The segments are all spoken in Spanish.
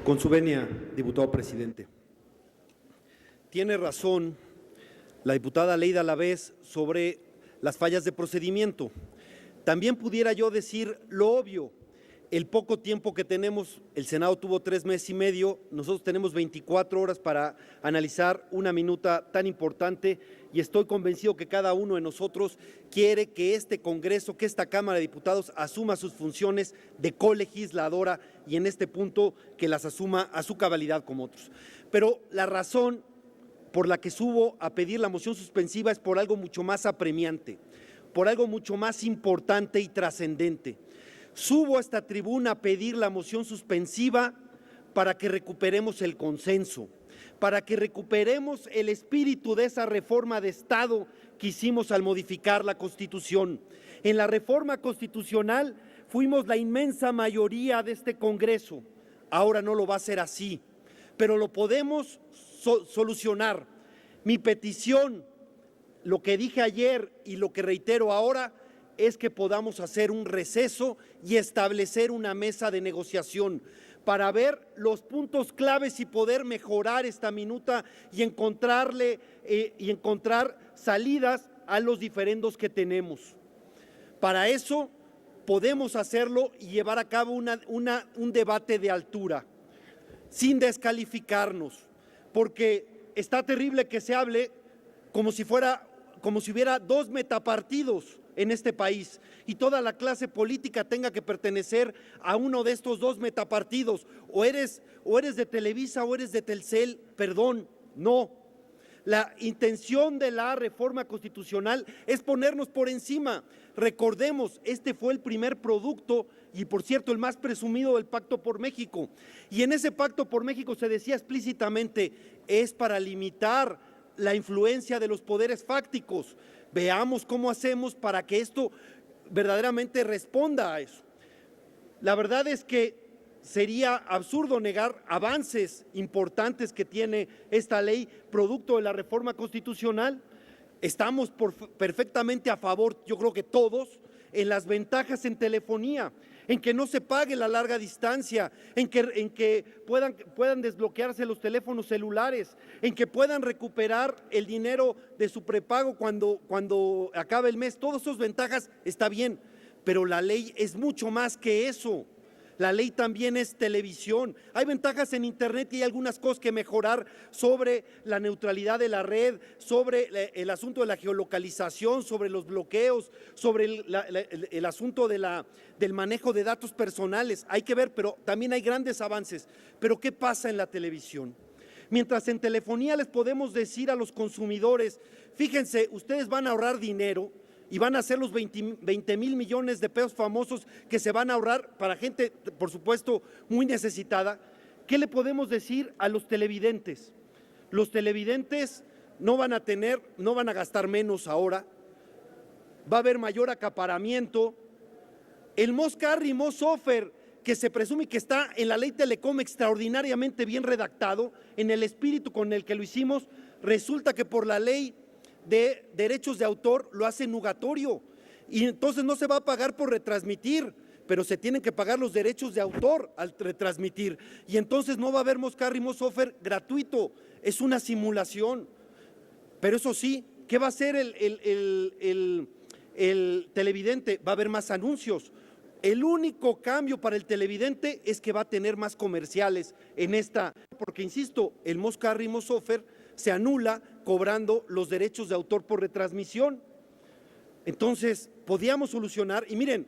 Con su venia, diputado presidente. Tiene razón la diputada Leida Alavés sobre las fallas de procedimiento. También pudiera yo decir lo obvio, el poco tiempo que tenemos, el Senado tuvo 3 meses y medio, nosotros tenemos 24 horas para analizar una minuta tan importante y estoy convencido que cada uno de nosotros quiere que este Congreso, que esta Cámara de Diputados asuma sus funciones de colegisladora y en este punto que las asuma a su cabalidad como otros. Pero la razón por la que subo a pedir la moción suspensiva es por algo mucho más apremiante, por algo mucho más importante y trascendente. Subo a esta tribuna a pedir la moción suspensiva para que recuperemos el consenso, para que recuperemos el espíritu de esa reforma de Estado que hicimos al modificar la Constitución. En la reforma constitucional fuimos la inmensa mayoría de este Congreso, ahora no lo va a ser así, pero lo podemos solucionar. Mi petición, lo que dije ayer y lo que reitero ahora, es que podamos hacer un receso y establecer una mesa de negociación para ver los puntos claves y poder mejorar esta minuta y encontrar salidas a los diferendos que tenemos. Para eso podemos hacerlo y llevar a cabo un debate de altura, sin descalificarnos, porque está terrible que se hable como si hubiera 2 metapartidos en este país y toda la clase política tenga que pertenecer a uno de estos 2 metapartidos, o eres de Televisa o eres de Telcel, perdón, no. La intención de la reforma constitucional es ponernos por encima. Recordemos, este fue el primer producto y, por cierto, el más presumido del Pacto por México. Y en ese Pacto por México se decía explícitamente, es para limitar la influencia de los poderes fácticos. Veamos cómo hacemos para que esto verdaderamente responda a eso. La verdad es que sería absurdo negar avances importantes que tiene esta ley, producto de la reforma constitucional. Estamos perfectamente a favor, yo creo que todos, en las ventajas en telefonía, en que no se pague la larga distancia, en que puedan desbloquearse los teléfonos celulares, en que puedan recuperar el dinero de su prepago cuando acabe el mes. Todas esas ventajas está bien, pero la ley es mucho más que eso. La ley también es televisión. Hay ventajas en Internet y hay algunas cosas que mejorar sobre la neutralidad de la red, sobre el asunto de la geolocalización, sobre los bloqueos, sobre el asunto del manejo de datos personales. Hay que ver, pero también hay grandes avances. Pero ¿qué pasa en la televisión? Mientras en telefonía les podemos decir a los consumidores, fíjense, ustedes van a ahorrar dinero, y van a ser los 20,000 millones de pesos famosos que se van a ahorrar para gente, por supuesto, muy necesitada. ¿Qué le podemos decir a los televidentes? Los televidentes no van a gastar menos ahora, va a haber mayor acaparamiento. El Mos Carry, Mos Offer, que se presume que está en la ley Telecom extraordinariamente bien redactado, en el espíritu con el que lo hicimos, resulta que por la ley de derechos de autor lo hace nugatorio y entonces no se va a pagar por retransmitir, pero se tienen que pagar los derechos de autor al retransmitir y entonces no va a haber Mos Carry, Mos Offer gratuito, es una simulación. Pero eso sí, ¿qué va a hacer el televidente? Va a haber más anuncios. El único cambio para el televidente es que va a tener más comerciales en esta, porque insisto, el Mos Carry, Mos Offer se anula cobrando los derechos de autor por retransmisión. Entonces, podíamos solucionar, y miren,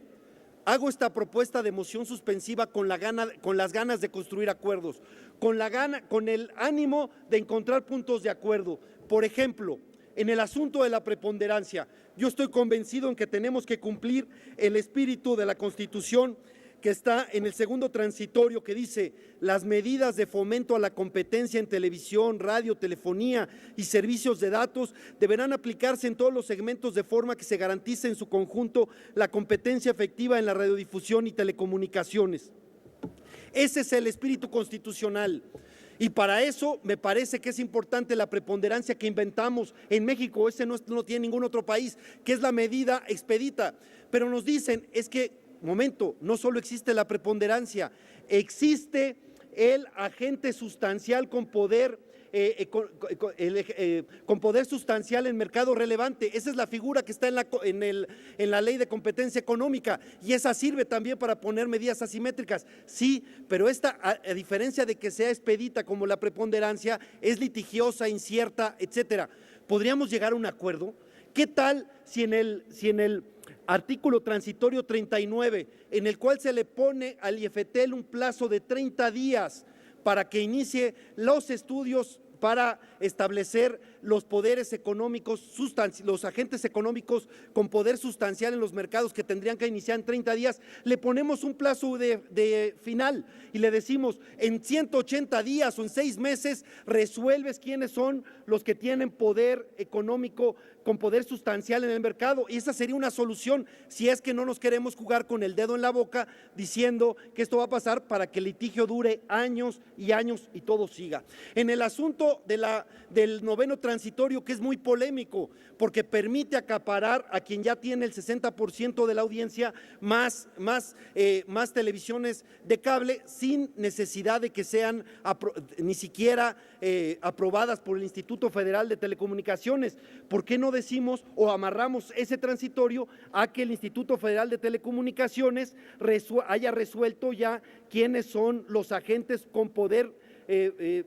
hago esta propuesta de moción suspensiva con las ganas de construir acuerdos, con el ánimo de encontrar puntos de acuerdo. Por ejemplo, en el asunto de la preponderancia, yo estoy convencido en que tenemos que cumplir el espíritu de la Constitución que está en el segundo transitorio, que dice: las medidas de fomento a la competencia en televisión, radio, telefonía y servicios de datos deberán aplicarse en todos los segmentos de forma que se garantice en su conjunto la competencia efectiva en la radiodifusión y telecomunicaciones. Ese es el espíritu constitucional. Y para eso me parece que es importante la preponderancia que inventamos en México, ese no tiene ningún otro país, que es la medida expedita. Pero nos dicen, es que, momento, no solo existe la preponderancia, existe el agente sustancial con poder con poder sustancial en mercado relevante. Esa es la figura que está en la ley de competencia económica, y esa sirve también para poner medidas asimétricas. Sí, pero esta, a diferencia de que sea expedita como la preponderancia, es litigiosa, incierta, etcétera. ¿Podríamos llegar a un acuerdo? ¿Qué tal si en el artículo transitorio 39, en el cual se le pone al IFETEL un plazo de 30 días para que inicie los estudios para establecer los poderes económicos, los agentes económicos con poder sustancial en los mercados, que tendrían que iniciar en 30 días, le ponemos un plazo de final y le decimos: en 180 días o en 6 meses resuelves quiénes son los que tienen poder económico con poder sustancial en el mercado? Y esa sería una solución, si es que no nos queremos jugar con el dedo en la boca diciendo que esto va a pasar para que el litigio dure años y años y todo siga. En el asunto del noveno transitorio, que es muy polémico porque permite acaparar a quien ya tiene el 60% de la audiencia más televisiones de cable, sin necesidad de que sean ni siquiera aprobadas por el Instituto Federal de Telecomunicaciones. ¿Por qué no decimos o amarramos ese transitorio a que el Instituto Federal de Telecomunicaciones haya resuelto ya quiénes son los agentes con poder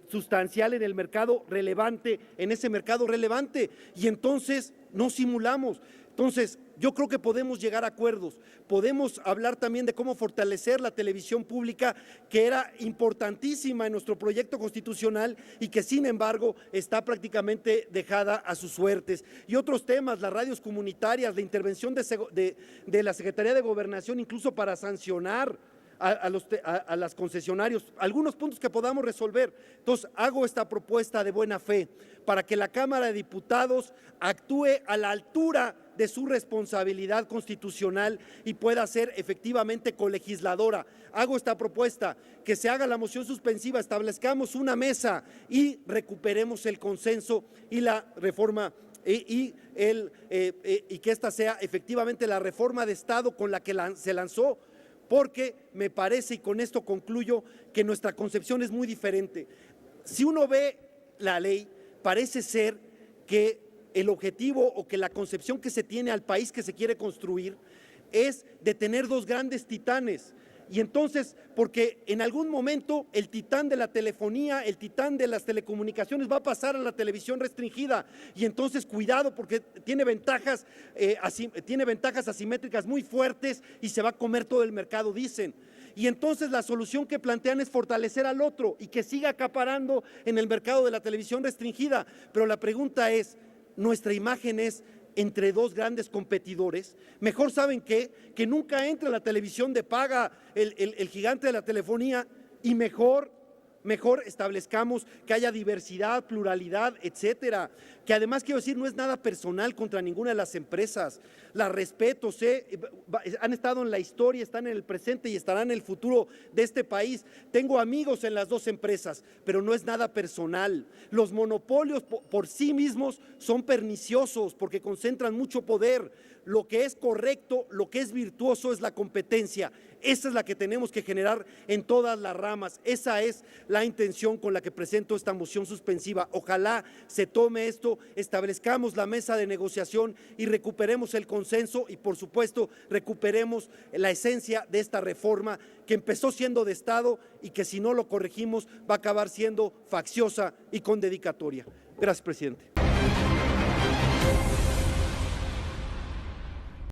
sustancial en el mercado relevante, en ese mercado relevante? Y entonces no simulamos. Entonces, yo creo que podemos llegar a acuerdos, podemos hablar también de cómo fortalecer la televisión pública, que era importantísima en nuestro proyecto constitucional y que sin embargo está prácticamente dejada a sus suertes. Y otros temas, las radios comunitarias, la intervención de la Secretaría de Gobernación, incluso para sancionar a los concesionarios, algunos puntos que podamos resolver. Entonces, hago esta propuesta de buena fe para que la Cámara de Diputados actúe a la altura de su responsabilidad constitucional y pueda ser efectivamente colegisladora. Hago esta propuesta: que se haga la moción suspensiva, establezcamos una mesa y recuperemos el consenso y la reforma y que esta sea efectivamente la reforma de Estado con la que se lanzó. Porque me parece, y con esto concluyo, que nuestra concepción es muy diferente. Si uno ve la ley, parece ser que el objetivo o que la concepción que se tiene al país que se quiere construir es de tener dos grandes titanes. Y entonces, porque en algún momento el titán de la telefonía, el titán de las telecomunicaciones va a pasar a la televisión restringida, y entonces cuidado, porque tiene ventajas asimétricas muy fuertes y se va a comer todo el mercado, dicen. Y entonces la solución que plantean es fortalecer al otro y que siga acaparando en el mercado de la televisión restringida. Pero la pregunta es, nuestra imagen es entre dos grandes competidores. Mejor, ¿saben qué? Que nunca entre la televisión de paga el gigante de la telefonía, y mejor establezcamos que haya diversidad, pluralidad, etcétera. Que además, quiero decir, no es nada personal contra ninguna de las empresas. Las respeto, han estado en la historia, están en el presente y estarán en el futuro de este país. Tengo amigos en las dos empresas, pero no es nada personal. Los monopolios por sí mismos son perniciosos porque concentran mucho poder. Lo que es correcto, lo que es virtuoso es la competencia. Esa es la que tenemos que generar en todas las ramas. Esa es la intención con la que presento esta moción suspensiva. Ojalá se tome esto, establezcamos la mesa de negociación y recuperemos el consenso y, por supuesto, recuperemos la esencia de esta reforma que empezó siendo de Estado y que, si no lo corregimos, va a acabar siendo facciosa y con dedicatoria. Gracias, presidente.